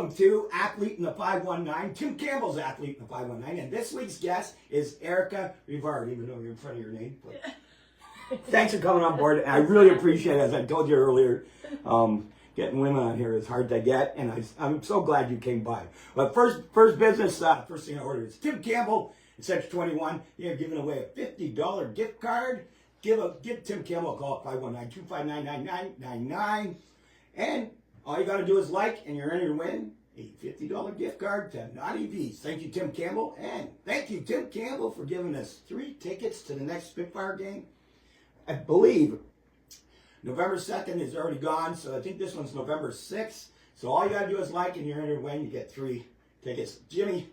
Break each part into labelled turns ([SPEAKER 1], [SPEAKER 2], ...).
[SPEAKER 1] Welcome to Athlete in the 519. Tim Campbell's Athlete in the 519. And this week's guest is Erica Rivard, even though you're in front of your name. Thanks for coming on board. I really appreciate it. As I told you earlier, getting women on here is hard to get, and I'm so glad you came by. But first business, first thing I ordered is Tim Campbell in Section 21. They're giving away a $50 gift card. Give Tim Campbell a call at 519-259-9999. And all you got to do is like, and you're entered to win a $50 gift card to Naughty V's. Thank you, Tim Campbell. And thank you, Tim Campbell, for giving us 3 tickets to the next Spitfire game. I believe November 2nd is already gone, so I think this one's November 6th. So all you got to do is like, and you're entered to win. You get 3 tickets.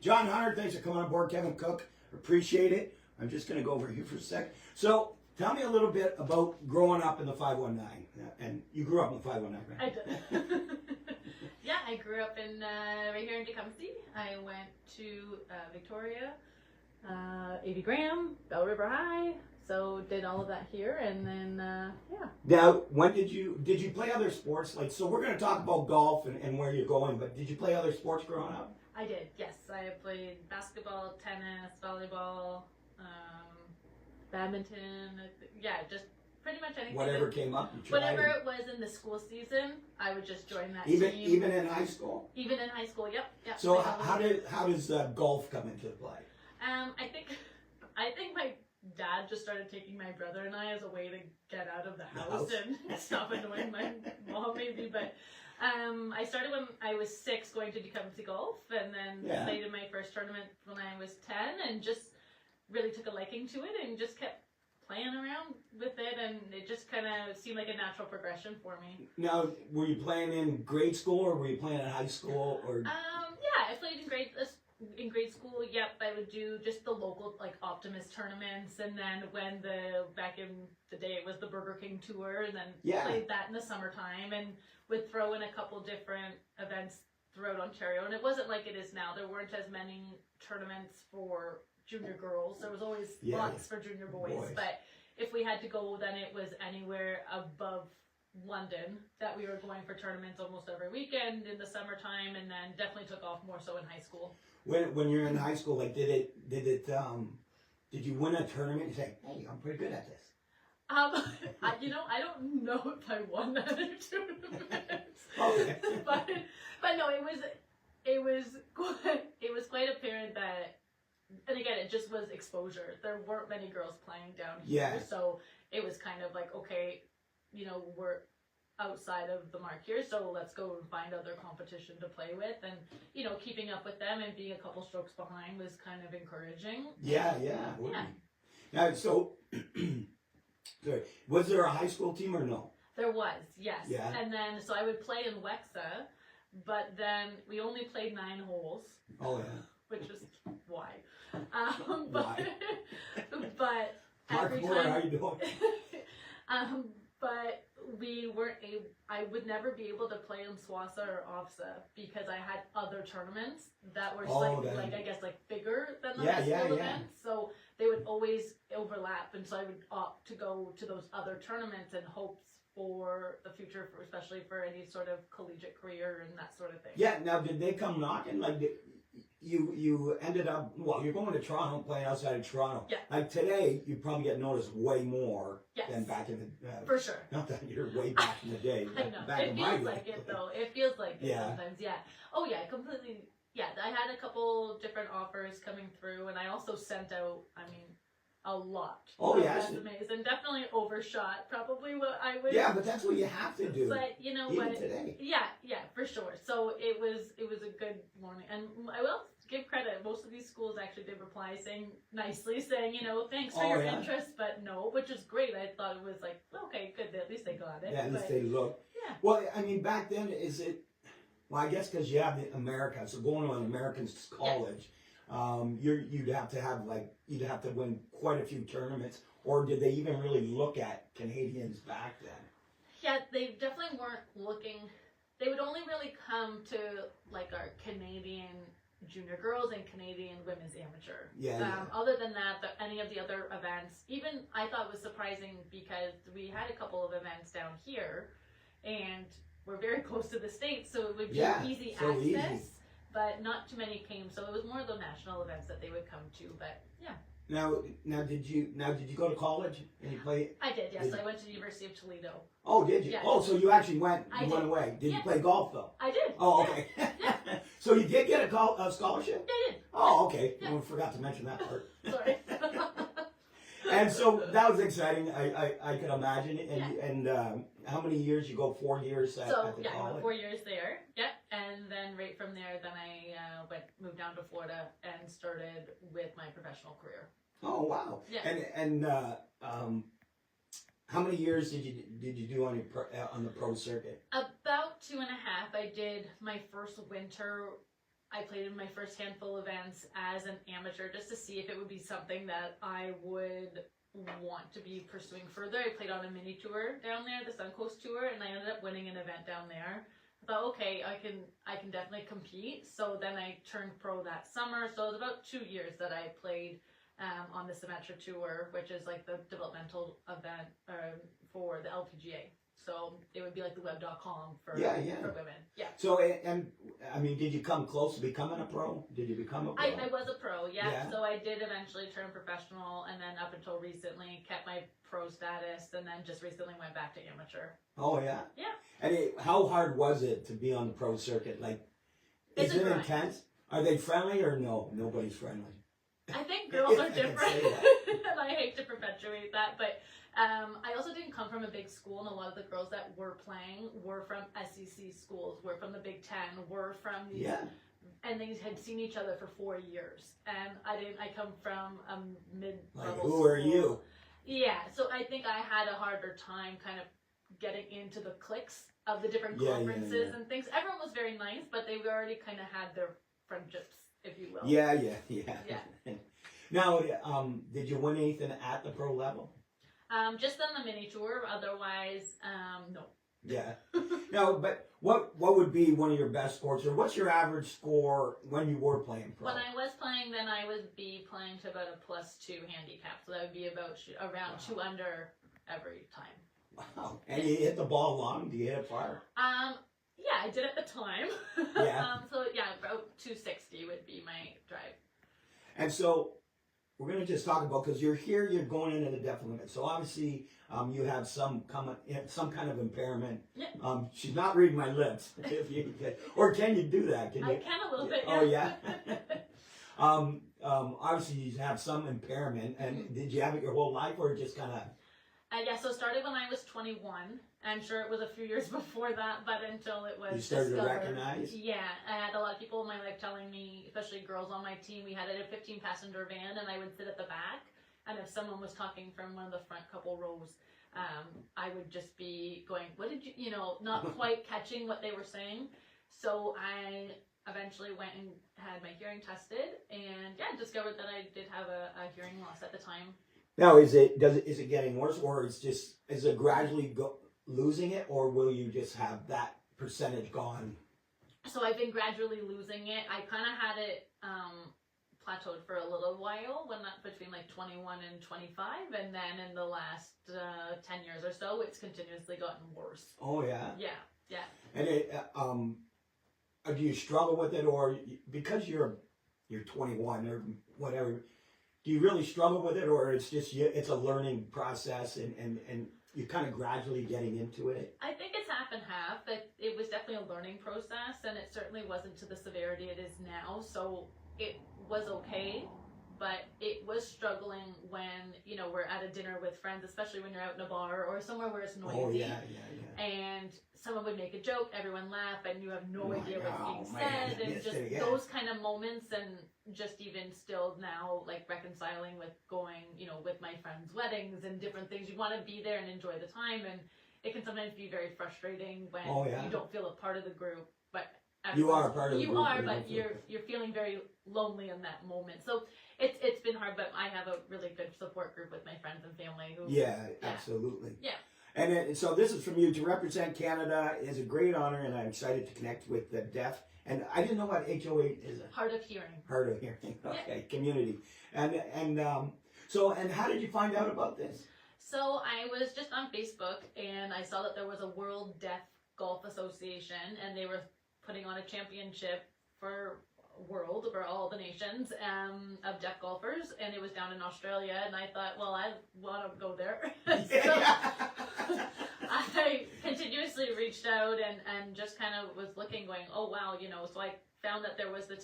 [SPEAKER 1] John Hunter, thanks for coming on board. Kevin Cook, appreciate it. I'm just going to go over here for a sec. So tell me a little bit about growing up in the 519. And you grew up in the 519, right?
[SPEAKER 2] I did. Yeah, I grew up in right here in Tecumseh. I went to Victoria, A.B. Graham, Bell River High. So did all of that here, and then yeah.
[SPEAKER 1] Now, when did you play other sports? Like, so we're going to talk about golf and where you're going, but did you play other sports growing up?
[SPEAKER 2] I did. Yes, I played basketball, tennis, volleyball, badminton. Yeah, just pretty much anything.
[SPEAKER 1] Whatever came up, you tried.
[SPEAKER 2] Whatever it was in the school season, I would just join that
[SPEAKER 1] team. Even in high school.
[SPEAKER 2] Even in high school, yep.
[SPEAKER 1] So how does golf come into play?
[SPEAKER 2] I think my dad just started taking my brother and I as a way to get out of the house and stop annoying my mom, maybe. But I started when I was 6, going to Tecumseh Golf, and then played in my first tournament when I was 10, and just really took a liking to it and just kept playing around with it, and it just kind of seemed like a natural progression for me.
[SPEAKER 1] Now, were you playing in grade school, or were you playing in high school, or?
[SPEAKER 2] Yeah, I played in grade school. Yep, I would do just the local Optimist tournaments, and then when back in the day it was the Burger King tour, and then played that in the summertime, and would throw in a couple different events throughout Ontario. And it wasn't like it is now. There weren't as many tournaments for junior girls. There was always lots for junior boys, but if we had to go, then it was anywhere above London that we were going for tournaments almost every weekend in the summertime, and then definitely took off more so in high school.
[SPEAKER 1] When you're in high school, like did you win a tournament? You say, hey, I'm pretty good at this.
[SPEAKER 2] I don't know if I won that tournament.
[SPEAKER 1] Okay.
[SPEAKER 2] but no, it was quite apparent that. And again, it just was exposure. There weren't many girls playing down here, so it was kind of like, okay, we're outside of the mark here, so let's go and find other competition to play with, and keeping up with them and being a couple strokes behind was kind of encouraging. Yeah.
[SPEAKER 1] Now, so, sorry, was there a high school team or no?
[SPEAKER 2] There was, yes.
[SPEAKER 1] Yeah.
[SPEAKER 2] And then, so I would play in Wexa, but then we only played 9 holes.
[SPEAKER 1] Oh yeah.
[SPEAKER 2] Which is why.
[SPEAKER 1] Why?
[SPEAKER 2] But
[SPEAKER 1] Mark
[SPEAKER 2] every
[SPEAKER 1] Moore,
[SPEAKER 2] time,
[SPEAKER 1] how you doing?
[SPEAKER 2] but we weren't able. I would never be able to play in Swassa or OFSA because I had other tournaments that were bigger than the high school events. So they would always overlap, and so I would opt to go to those other tournaments in hopes for the future, especially for any sort of collegiate career and that sort of thing.
[SPEAKER 1] Yeah. Now, did they come knocking? Like, you ended up, you're going to Toronto, playing outside of Toronto.
[SPEAKER 2] Yeah.
[SPEAKER 1] Like today, you probably get noticed way more than back in the
[SPEAKER 2] for sure.
[SPEAKER 1] Not that you're way back in the day.
[SPEAKER 2] I know.
[SPEAKER 1] Back
[SPEAKER 2] It feels like it though. It feels like it sometimes. Yeah. Oh yeah, completely. Yeah, I had a couple different offers coming through, and I also sent out, a lot of resumes, and definitely overshot probably what I would.
[SPEAKER 1] Yeah, but that's what you have to do.
[SPEAKER 2] But you know
[SPEAKER 1] even
[SPEAKER 2] what?
[SPEAKER 1] Today.
[SPEAKER 2] Yeah, for sure. So it was a good morning, and I will give credit. Most of these schools actually did reply nicely, saying thanks for your interest, but no, which is great. I thought it was like, okay, good. At least they got it.
[SPEAKER 1] Yeah, at least they look. Yeah. Well, back then, is it? Well, I guess because you have the America, so going to an American college. You'd have to win quite a few tournaments, or did they even really look at Canadians back then? Yeah,
[SPEAKER 2] they definitely weren't looking. They would only really come to our Canadian junior girls and Canadian women's amateur. Other than that, any of the other events, even I thought was surprising because we had a couple of events down here, and we're very close to the States, so it would be easy
[SPEAKER 1] so
[SPEAKER 2] access.
[SPEAKER 1] easy.
[SPEAKER 2] But not too many came, so it was more the national events that they would come to. But yeah.
[SPEAKER 1] Now did you go to college and you play?
[SPEAKER 2] I did, yes. I went to the University of Toledo.
[SPEAKER 1] Oh, did you?
[SPEAKER 2] Yes.
[SPEAKER 1] Oh, so you actually went away. Did you play golf though?
[SPEAKER 2] I did.
[SPEAKER 1] Oh, okay. So you did get a scholarship?
[SPEAKER 2] I did.
[SPEAKER 1] Oh, okay. I forgot to mention that part.
[SPEAKER 2] Sorry.
[SPEAKER 1] And so that was exciting. I could imagine. And how many years you go? 4 years at the college?
[SPEAKER 2] I went 4 years there. Yeah, and then right from there, then I moved down to Florida and started with my professional career.
[SPEAKER 1] Oh wow!
[SPEAKER 2] Yeah.
[SPEAKER 1] And how many years did you do on the pro circuit?
[SPEAKER 2] About 2.5. I did my first winter. I played in my first handful of events as an amateur just to see if it would be something that I would want to be pursuing further. I played on a mini tour down there, the Suncoast Tour, and I ended up winning an event down there. I thought, okay, I can definitely compete. So then I turned pro that summer. So it was about 2 years that I played on the Symetra Tour, which is like the developmental event for the LPGA. So it would be like the web.com for women. Yeah.
[SPEAKER 1] So, and I mean, did you come close to becoming a pro? Did you become a pro?
[SPEAKER 2] I was a pro, yeah. So I did eventually turn professional, and then up until recently kept my pro status, and then just recently went back to amateur.
[SPEAKER 1] Oh, yeah?
[SPEAKER 2] Yeah.
[SPEAKER 1] And how hard was it to be on the pro circuit? Like, is it intense? Are they friendly or no? Nobody's friendly.
[SPEAKER 2] I think girls are different, and I hate to perpetuate that, but I also didn't come from a big school, and a lot of the girls that were playing were from SEC schools, were from the Big Ten, were from these, and they had seen each other for 4 years, and I come from a mid-level school.
[SPEAKER 1] Who are you?
[SPEAKER 2] Yeah, so I think I had a harder time kind of getting into the cliques of the different conferences and things. Everyone was very nice, but they already kind of had their friendships, if you will.
[SPEAKER 1] Yeah. Now, did you win anything at the pro level?
[SPEAKER 2] Just on the mini tour. Otherwise, no.
[SPEAKER 1] Yeah. No, but what would be one of your best scores, or what's your average score when you were playing pro?
[SPEAKER 2] When I was playing, then I would be playing to about a +2 handicap, so that would be about around 2 under every time.
[SPEAKER 1] Wow. And you hit the ball long? Do you hit it far?
[SPEAKER 2] Yeah, I did at the time.
[SPEAKER 1] Yeah.
[SPEAKER 2] So yeah, about 260 would be my drive.
[SPEAKER 1] And so we're going to just talk about, because you're here, you're going into the Deaflympics. So obviously you have some kind of impairment.
[SPEAKER 2] Yeah.
[SPEAKER 1] She's not reading my lips. Or can you do that? Can you?
[SPEAKER 2] I can a little bit.
[SPEAKER 1] Oh yeah. Obviously you have some impairment, and did you have it your whole life, or just kind of?
[SPEAKER 2] Yeah, so it started when I was 21. I'm sure it was a few years before that, but until it was
[SPEAKER 1] You started
[SPEAKER 2] discovered.
[SPEAKER 1] to recognize?
[SPEAKER 2] Yeah, I had a lot of people in my life telling me, especially girls on my team, we had a 15-passenger van, and I would sit at the back, and if someone was talking from one of the front couple rows, I would just be going, what did you, not quite catching what they were saying. So I eventually went and had my hearing tested, and discovered that I did have a hearing loss at the time.
[SPEAKER 1] Now, is it getting worse, or is it gradually losing it, or will you just have that percentage gone?
[SPEAKER 2] So I've been gradually losing it. I kind of had it plateaued for a little while, between like 21 and 25, and then in the last 10 years or so, it's continuously gotten worse.
[SPEAKER 1] Oh yeah.
[SPEAKER 2] Yeah.
[SPEAKER 1] And do you struggle with it, or because you're 21 or whatever? Do you really struggle with it, or it's a learning process, and you're kind of gradually getting into it?
[SPEAKER 2] I think it's half and half. It was definitely a learning process, and it certainly wasn't to the severity it is now. So it was okay, but it was struggling when we're at a dinner with friends, especially when you're out in a bar or somewhere where it's noisy.
[SPEAKER 1] Oh yeah.
[SPEAKER 2] And someone would make a joke, everyone laugh, and you have no idea what's being said, and
[SPEAKER 1] yes,
[SPEAKER 2] just those kind of moments, and just even still now, like reconciling with going, with my friends' weddings and different things. You want to be there and enjoy the time, and it can sometimes be very frustrating when you don't feel a part of the group, but
[SPEAKER 1] you are a part of the group.
[SPEAKER 2] You are, but you're feeling very lonely in that moment. So it's been hard, but I have a really good support group with my friends and family who.
[SPEAKER 1] Yeah, absolutely.
[SPEAKER 2] Yeah.
[SPEAKER 1] And so this is from you. To represent Canada is a great honor, and I'm excited to connect with the deaf. And I didn't know what HOA is.
[SPEAKER 2] Hard of hearing.
[SPEAKER 1] Hard of hearing. Okay, community. And how did you find out about this?
[SPEAKER 2] So I was just on Facebook, and I saw that there was a World Deaf Golf Association, and they were putting on a championship for world for all the nations of deaf golfers, and it was down in Australia, and I thought, well, I want to go there. So I continuously reached out and just kind of was looking, going, oh wow, you know, so I found that there was the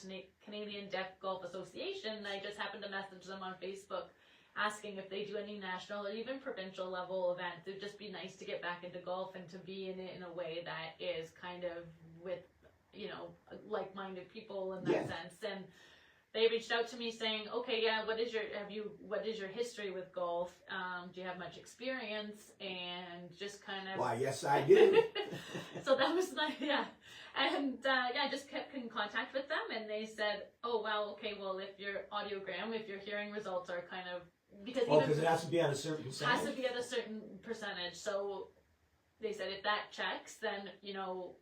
[SPEAKER 2] Canadian Deaf Golf Association, and I just happened to message them on Facebook asking if they do any national or even provincial level events. It'd just be nice to get back into golf and to be in it in a way that is kind of with, you know, like-minded people in that sense. And they reached out to me saying, okay, yeah, what is your history with golf? Do you have much experience? And just kind of,
[SPEAKER 1] why, yes, I do.
[SPEAKER 2] so that was nice, yeah. And I just kept in contact with them, and they said, oh wow, okay, well, if your audiogram, if your hearing results are kind of, because
[SPEAKER 1] it has to be at a certain percentage.
[SPEAKER 2] Has to be at a certain percentage. So they said, if that checks, then, you know,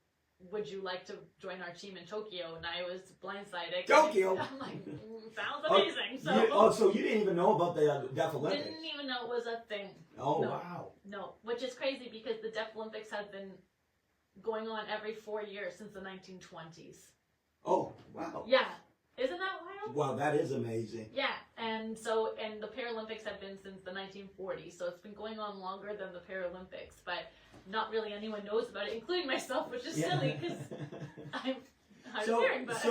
[SPEAKER 2] would you like to join our team in Tokyo? And I was blindsided.
[SPEAKER 1] Tokyo?
[SPEAKER 2] I'm like, sounds amazing.
[SPEAKER 1] So you didn't even know about the Deaflympics?
[SPEAKER 2] Didn't even know it was a thing.
[SPEAKER 1] Oh, no, wow.
[SPEAKER 2] No, which is crazy because the Deaflympics have been going on every 4 years since the 1920s.
[SPEAKER 1] Oh, wow.
[SPEAKER 2] Yeah. Isn't that wild?
[SPEAKER 1] Wow, that is amazing.
[SPEAKER 2] Yeah, and the Paralympics have been since the 1940s, so it's been going on longer than the Paralympics, but not really anyone knows about it, including myself, which is silly because I'm hard of hearing. But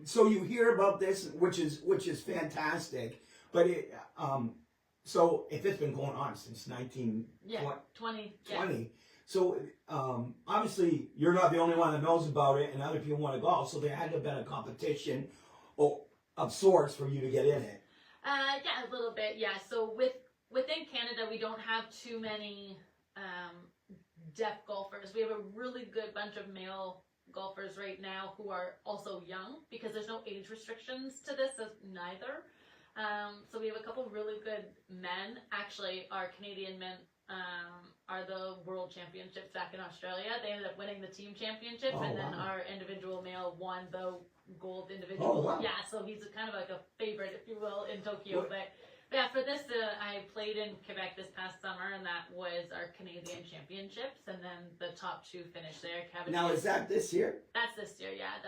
[SPEAKER 1] so you hear about this, which is fantastic, but so if it's been going on since 1920, so obviously you're not the only one that knows about it, and other people want to golf, so there had to have been a competition of sorts for you to get in it.
[SPEAKER 2] Yeah, a little bit, yeah. So within Canada, we don't have too many deaf golfers. We have a really good bunch of male golfers right now who are also young, because there's no age restrictions to this neither. So we have a couple really good men. Actually, our Canadian men are the world championships back in Australia. They ended up winning the team championship, and then our individual male won the gold individual.
[SPEAKER 1] Oh, wow.
[SPEAKER 2] Yeah, so he's kind of like a favorite, if you will, in Tokyo. But yeah, for this, I played in Quebec this past summer, and that was our Canadian championships, and then the top two finished there.
[SPEAKER 1] Now, is that this year?
[SPEAKER 2] That's this year, yeah.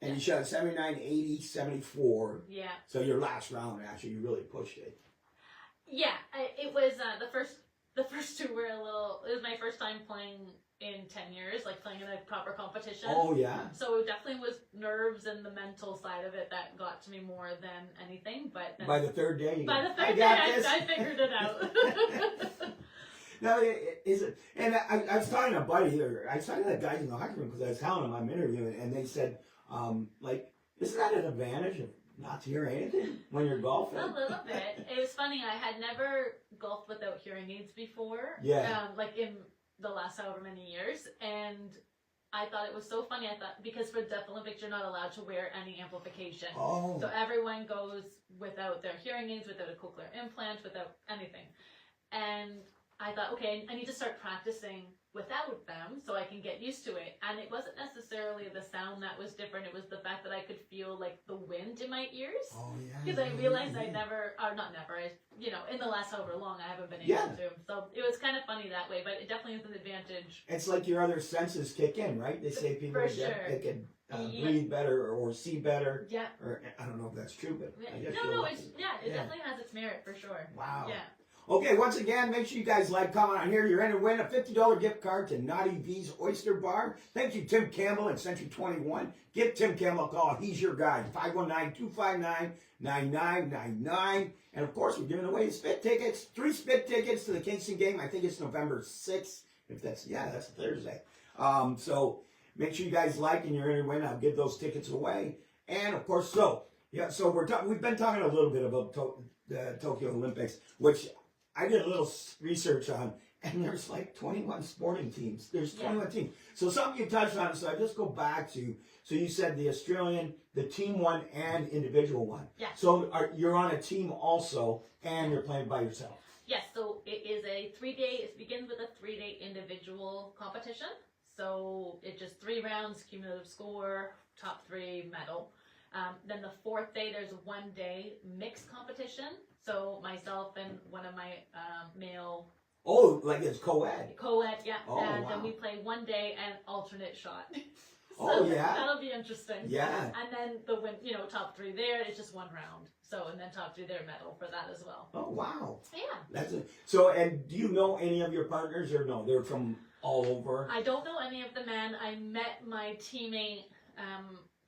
[SPEAKER 1] And you shot 79, 80, 74.
[SPEAKER 2] Yeah.
[SPEAKER 1] So your last round, actually, you really pushed it.
[SPEAKER 2] Yeah, it was the first two were it was my first time playing in 10 years, like playing in a proper competition.
[SPEAKER 1] Oh, yeah.
[SPEAKER 2] So it definitely was nerves and the mental side of it that got to me more than anything. But then,
[SPEAKER 1] by the third day,
[SPEAKER 2] I figured it out.
[SPEAKER 1] No, is it? And I was talking to a buddy, I was talking to that guy in the hockey room because I was telling him I'm interviewing, and they said, isn't that an advantage of not to hear anything when you're golfing?
[SPEAKER 2] A little bit. It was funny. I had never golfed without hearing aids before.
[SPEAKER 1] Yeah.
[SPEAKER 2] Like in the last however many years, and I thought it was so funny. I thought, because for Deaflympics you're not allowed to wear any amplification.
[SPEAKER 1] Oh.
[SPEAKER 2] So everyone goes without their hearing aids, without a cochlear implant, without anything. And I thought, okay, I need to start practicing without them so I can get used to it. And it wasn't necessarily the sound that was different. It was the fact that I could feel like the wind in my ears.
[SPEAKER 1] Oh, yeah.
[SPEAKER 2] Because I realized in the last however long I haven't been able to. So it was kind of funny that way, but it definitely is an advantage.
[SPEAKER 1] It's like your other senses kick in, right? They say people they can breathe better or see better.
[SPEAKER 2] Yeah.
[SPEAKER 1] Or I don't know if that's true, but I guess
[SPEAKER 2] it definitely has its merit for sure.
[SPEAKER 1] Wow.
[SPEAKER 2] Yeah.
[SPEAKER 1] Okay, once again, make sure you guys comment on here. You're in to win a $50 gift card to Naughty V's Oyster Bar. Thank you, Tim Campbell in Century 21. Give Tim Campbell a call. He's your guy. 519-259-9999. And, of course, we're giving away spit tickets. 3 spit tickets to the Kingston game. I think it's November 6th. That's Thursday. So make sure you guys like and you're in to win. I'll give those tickets away. And, of course, we've been talking a little bit about the Tokyo Olympics, which I did a little research on, and there's like 21 sporting teams. There's 21 teams. So something you touched on, so I just go back to, so you said the Australian, the team one, and individual one.
[SPEAKER 2] Yeah.
[SPEAKER 1] So you're on a team also, and you're playing by yourself.
[SPEAKER 2] Yes, so it is a 3-day, it begins with a 3-day individual competition. So it's just 3 rounds, cumulative score, top 3, medal. Then the 4th day, there's a 1-day mixed competition. So myself and one of my male
[SPEAKER 1] Oh, like it's co-ed.
[SPEAKER 2] Co-ed, yeah.
[SPEAKER 1] Oh,
[SPEAKER 2] And
[SPEAKER 1] wow.
[SPEAKER 2] then we play one day and alternate shot.
[SPEAKER 1] Oh, yeah?
[SPEAKER 2] That'll be interesting.
[SPEAKER 1] Yeah.
[SPEAKER 2] And then the top 3 there, it's just 1 round. So, and then top 3 there, medal for that as well.
[SPEAKER 1] Oh, wow.
[SPEAKER 2] Yeah.
[SPEAKER 1] That's it. So, and do you know any of your partners or no? They're from all over?
[SPEAKER 2] I don't know any of the men. I met my teammate,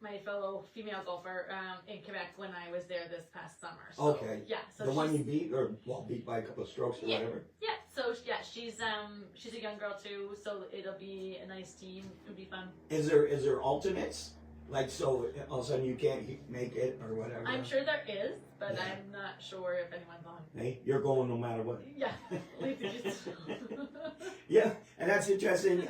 [SPEAKER 2] my fellow female golfer in Quebec when I was there this past summer. So,
[SPEAKER 1] Okay.
[SPEAKER 2] Yeah. So
[SPEAKER 1] the one you beat, or beat by a couple of strokes or
[SPEAKER 2] yeah,
[SPEAKER 1] whatever?
[SPEAKER 2] Yeah. So yeah, she's a young girl too. So it'll be a nice team. It'll be fun.
[SPEAKER 1] Is there alternates? Like, so all of a sudden you can't make it or whatever?
[SPEAKER 2] I'm sure there is, but
[SPEAKER 1] Yeah.
[SPEAKER 2] I'm not sure if anyone's on.
[SPEAKER 1] Hey, you're going no matter what.
[SPEAKER 2] Yeah.
[SPEAKER 1] Yeah, and that's interesting.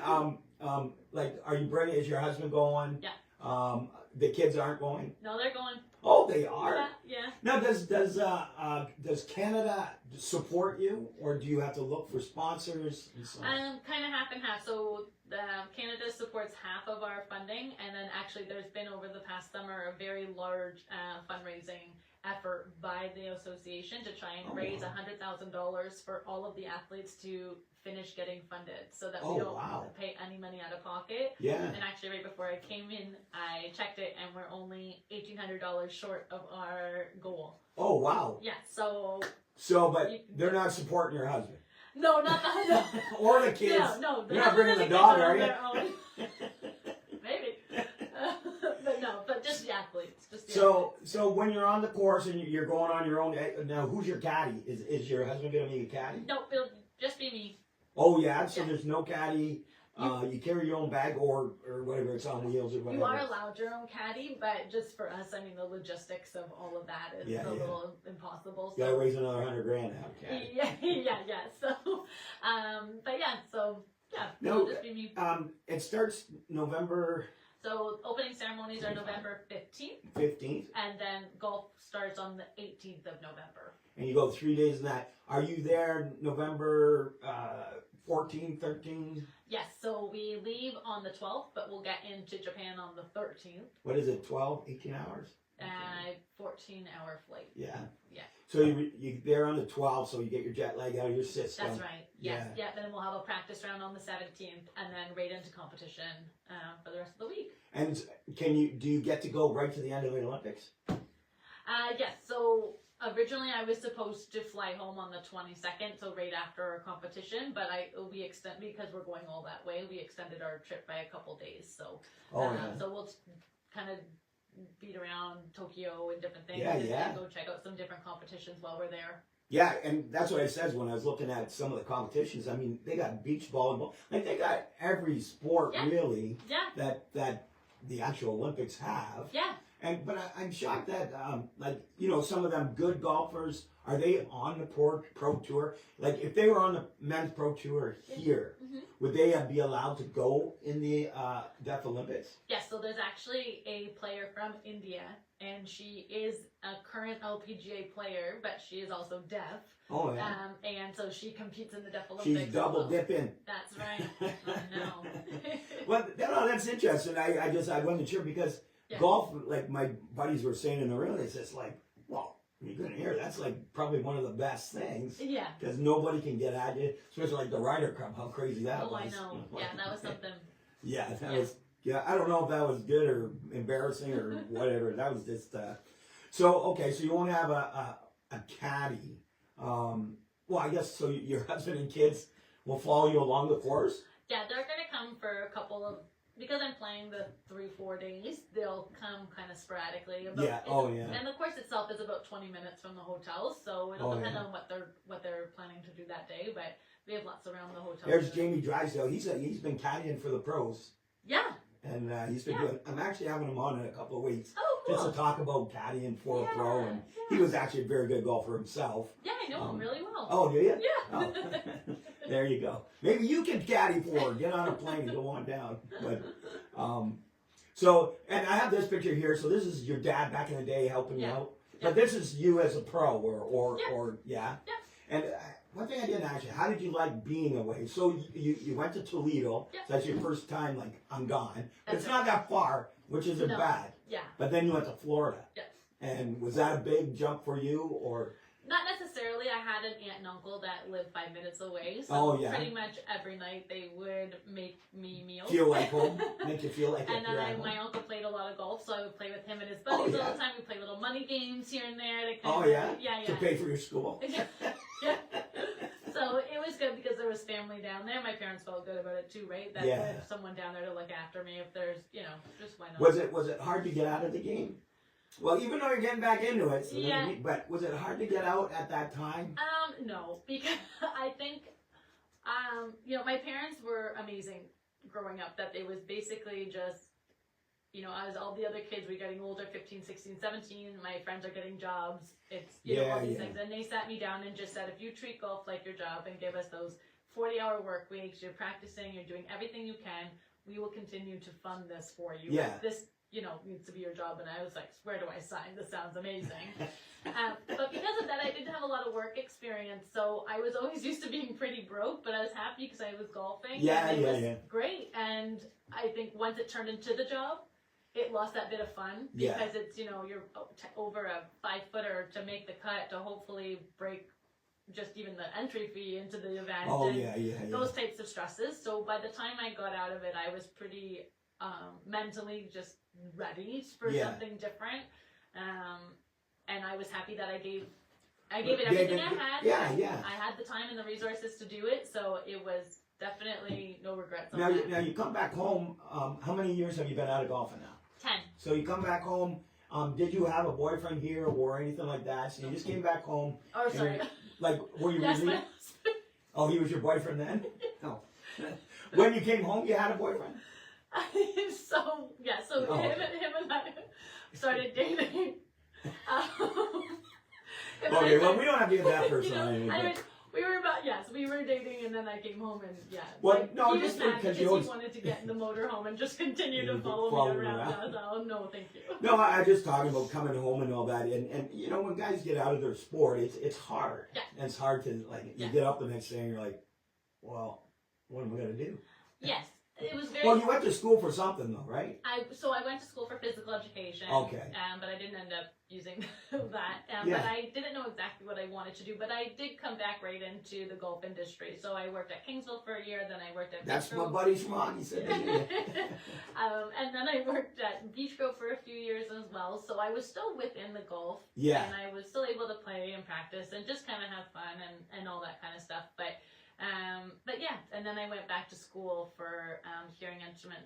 [SPEAKER 1] Like, are you bringing? Is your husband going?
[SPEAKER 2] Yeah.
[SPEAKER 1] The kids aren't going.
[SPEAKER 2] No, they're going.
[SPEAKER 1] Oh, they are.
[SPEAKER 2] Yeah.
[SPEAKER 1] Now, does Canada support you, or do you have to look for sponsors? And so?
[SPEAKER 2] Kind of half and half. So Canada supports half of our funding, and then actually there's been over the past summer a very large fundraising effort by the association to try and raise $100,000 for all of the athletes to finish getting funded, so that we don't pay any money out of pocket.
[SPEAKER 1] Yeah.
[SPEAKER 2] And actually, right before I came in, I checked it, and we're only $1,800 short of our goal.
[SPEAKER 1] Oh, wow.
[SPEAKER 2] Yeah. So,
[SPEAKER 1] but they're not supporting your husband.
[SPEAKER 2] No, not the
[SPEAKER 1] or the kids.
[SPEAKER 2] No,
[SPEAKER 1] you're not bringing the dog, are you?
[SPEAKER 2] Maybe. But no, but just the athletes.
[SPEAKER 1] So when you're on the course and you're going on your own, now who's your caddy? Is your husband going to be a caddy?
[SPEAKER 2] No, it'll just be me.
[SPEAKER 1] Oh yeah, so there's no caddy. You carry your own bag or whatever, it's on wheels or whatever.
[SPEAKER 2] You are allowed your own caddy, but just for us, I mean, the logistics of all of that is a little impossible.
[SPEAKER 1] You gotta raise another $100,000 to have a caddy.
[SPEAKER 2] Yeah. So, but yeah, so yeah, it'll just be me.
[SPEAKER 1] It starts November.
[SPEAKER 2] So opening ceremonies are November 15th.
[SPEAKER 1] 15th.
[SPEAKER 2] And then golf starts on the 18th of November.
[SPEAKER 1] And you go 3 days in that. Are you there November 14, 13?
[SPEAKER 2] Yes, so we leave on the 12th, but we'll get into Japan on the 13th.
[SPEAKER 1] What is it, 12, 18 hours?
[SPEAKER 2] 14-hour flight.
[SPEAKER 1] Yeah.
[SPEAKER 2] Yeah.
[SPEAKER 1] So you're there on the 12th, so you get your jet lag out of your system.
[SPEAKER 2] That's right. Yes. Yeah. Then we'll have a practice round on the 17th, and then right into competition for the rest of the week.
[SPEAKER 1] And do you get to go right to the end of the Olympics?
[SPEAKER 2] Yes. So originally I was supposed to fly home on the 22nd, so right after our competition, but we extend because we're going all that way. We extended our trip by a couple days, so so we'll kind of beat around Tokyo and different things, and go check out some different competitions while we're there.
[SPEAKER 1] Yeah, and that's what I said when I was looking at some of the competitions. I mean, they got beach volleyball, like they got every sport really that the actual Olympics have.
[SPEAKER 2] Yeah.
[SPEAKER 1] But I'm shocked that some of them good golfers, are they on the pro tour? Like if they were on the men's pro tour here, would they be allowed to go in the Deaflympics?
[SPEAKER 2] Yes. So there's actually a player from India, and she is a current LPGA player, but she is also deaf.
[SPEAKER 1] Oh yeah.
[SPEAKER 2] And so she competes in the Deaflympics.
[SPEAKER 1] She's double dipping.
[SPEAKER 2] That's right. I know.
[SPEAKER 1] Well, that's interesting. I wasn't sure because. Yeah. Golf, like my buddies were saying in the room, it's just like, well, you couldn't hear. That's like probably one of the best things.
[SPEAKER 2] Yeah.
[SPEAKER 1] Because nobody can get at you, especially like the Ryder Cup. How crazy that was.
[SPEAKER 2] Oh, I know. Yeah, that was something.
[SPEAKER 1] Yeah, that was. Yeah, I don't know if that was good or embarrassing or whatever. That was just. So you won't have a caddy. Well, I guess so. Your husband and kids will follow you along the course.
[SPEAKER 2] Yeah, they're gonna come for a couple of. Because I'm playing the 3-4 days, they'll come kind of sporadically. And the course itself is about 20 minutes from the hotel, so it'll depend on what they're planning to do that day. But we have lots around the hotel.
[SPEAKER 1] There's Jamie Drysdale. He's been caddying for the pros.
[SPEAKER 2] Yeah.
[SPEAKER 1] And he's been good. I'm actually having him on in a couple of weeks.
[SPEAKER 2] Oh, cool.
[SPEAKER 1] Just to talk about caddying for a pro. And he was actually a very good golfer himself.
[SPEAKER 2] Yeah, I know him really well.
[SPEAKER 1] Oh, do you?
[SPEAKER 2] Yeah.
[SPEAKER 1] Oh. There you go. Maybe you can caddy for her. Get on a plane and go on down. But, and I have this picture here. So this is your dad back in the day helping you out. Yeah. But this is you as a pro or yeah. And one thing I didn't ask you, how did you like being away? So you went to Toledo. So that's your first time, like, I'm gone. But it's not that far, which isn't bad.
[SPEAKER 2] Yeah.
[SPEAKER 1] But then you went to Florida.
[SPEAKER 2] Yeah.
[SPEAKER 1] And was that a big jump for you or?
[SPEAKER 2] Not necessarily. I had an aunt and uncle that lived 5 minutes away, so pretty much every night they would make me meals.
[SPEAKER 1] Feel like home, make you feel like.
[SPEAKER 2] And then my uncle played a lot of golf, so I would play with him and his buddies all the time. We play little money games here and there. To
[SPEAKER 1] pay for your school.
[SPEAKER 2] Yeah. So it was good because there was family down there. My parents felt good about it too, right? That there's someone down there to look after me if there's, just why not.
[SPEAKER 1] Was it hard to get out of the game? Well, even though you're getting back into it, so but was it hard to get out at that time?
[SPEAKER 2] No, because I think, my parents were amazing growing up. That it was basically just, as all the other kids were getting older, 15, 16, 17, my friends are getting jobs. It's, all these things. And they sat me down and just said, if you treat golf like your job and give us those 40-hour work weeks, you're practicing, you're doing everything you can, we will continue to fund this for you.
[SPEAKER 1] Yeah.
[SPEAKER 2] This, needs to be your job. And I was like, where do I sign? This sounds amazing. But because of that, I didn't have a lot of work experience. So I was always used to being pretty broke, but I was happy because I was golfing. It was great. And I think once it turned into the job, it lost that bit of fun because it's, you're over a 5-footer to make the cut to hopefully break just even the entry fee into the event. Those types of stresses. So by the time I got out of it, I was pretty mentally just ready for something different. And I was happy that I gave it everything I had. I had the time and the resources to do it, so it was definitely no regrets.
[SPEAKER 1] Now you come back home. How many years have you been out of golfing now?
[SPEAKER 2] 10.
[SPEAKER 1] So you come back home. Did you have a boyfriend here or anything like that? So you just came back home.
[SPEAKER 2] Oh, sorry.
[SPEAKER 1] Were you
[SPEAKER 2] yes,
[SPEAKER 1] really? Oh, he was your boyfriend then? No. When you came home, you had a boyfriend?
[SPEAKER 2] So him and I started dating.
[SPEAKER 1] Okay, well, we don't have to get that personal.
[SPEAKER 2] We were dating, and then I came home, and
[SPEAKER 1] Well, no,
[SPEAKER 2] he
[SPEAKER 1] just
[SPEAKER 2] was mad
[SPEAKER 1] because
[SPEAKER 2] he wanted to get in the motorhome and just continue to follow me around. I was like, oh no, thank you.
[SPEAKER 1] No, I'm just talking about coming home and all that, and when guys get out of their sport, it's hard.
[SPEAKER 2] Yeah.
[SPEAKER 1] And it's hard to you get up the next day and you're like, well, what am I gonna do?
[SPEAKER 2] Yes. It was very.
[SPEAKER 1] Well, you went to school for something though, right?
[SPEAKER 2] I went to school for physical education.
[SPEAKER 1] Okay.
[SPEAKER 2] But I didn't end up using that. But I didn't know exactly what I wanted to do. But I did come back right into the golf industry. So I worked at Kingsville for a year. Then I worked at.
[SPEAKER 1] That's my buddy's mom. He said.
[SPEAKER 2] And then I worked at Beach Grove for a few years as well. So I was still within the golf.
[SPEAKER 1] Yeah.
[SPEAKER 2] And I was still able to play and practice and just kind of have fun and all that kind of stuff. But and then I went back to school for hearing instrument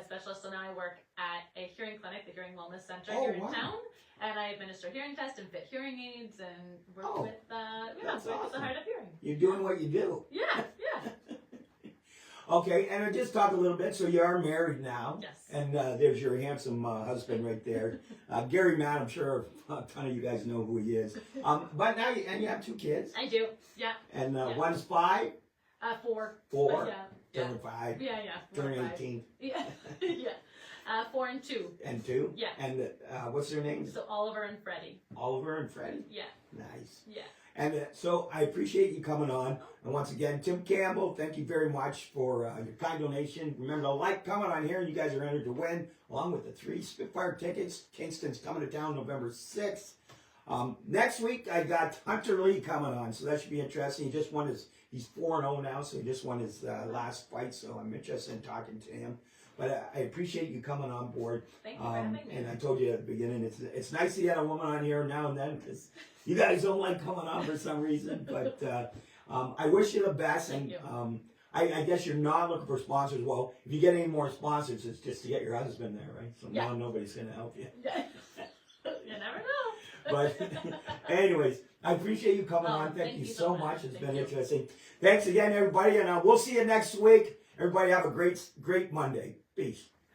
[SPEAKER 2] specialist. So now I work at a hearing clinic, the Hearing Wellness Center here in town, and I administer hearing tests and fit hearing aids and work with the hard of hearing.
[SPEAKER 1] You're doing what you do.
[SPEAKER 2] Yeah.
[SPEAKER 1] Okay, and I just talked a little bit. So you are married now.
[SPEAKER 2] Yes.
[SPEAKER 1] And there's your handsome husband right there, Gary Mann. I'm sure a ton of you guys know who he is. But now you have 2 kids.
[SPEAKER 2] I do. Yeah.
[SPEAKER 1] And one's 5.
[SPEAKER 2] 4.
[SPEAKER 1] 4.
[SPEAKER 2] Turning
[SPEAKER 1] 5.
[SPEAKER 2] Yeah.
[SPEAKER 1] Turning 18.
[SPEAKER 2] Yeah. 4 and 2.
[SPEAKER 1] And 2.
[SPEAKER 2] Yeah.
[SPEAKER 1] And what's their names?
[SPEAKER 2] So Oliver and Freddie.
[SPEAKER 1] Oliver and Freddie.
[SPEAKER 2] Yeah.
[SPEAKER 1] Nice.
[SPEAKER 2] Yeah.
[SPEAKER 1] And so I appreciate you coming on. And once again, Tim Campbell, thank you very much for your kind donation. Remember to comment on here. You guys are entered to win, along with the 3 Spitfire tickets. Kingston's coming to town November 6th. Next week, I got Hunter Lee coming on, so that should be interesting. He's 4-0 now, so he just won his last fight, so I'm interested in talking to him. But I appreciate you coming on board.
[SPEAKER 2] Thank you for having me.
[SPEAKER 1] And I told you at the beginning, it's nice to get a woman on here now and then, because you guys don't like coming on for some reason. But I wish you the best.
[SPEAKER 2] Thank you.
[SPEAKER 1] I guess you're not looking for sponsors. Well, if you get any more sponsors, it's just to get your husband there, right? So now nobody's going to help you.
[SPEAKER 2] You never know.
[SPEAKER 1] But anyways, I appreciate you coming on. Thank you so much. It's been interesting. Thanks again, everybody. And we'll see you next week. Everybody have a great Monday. Peace.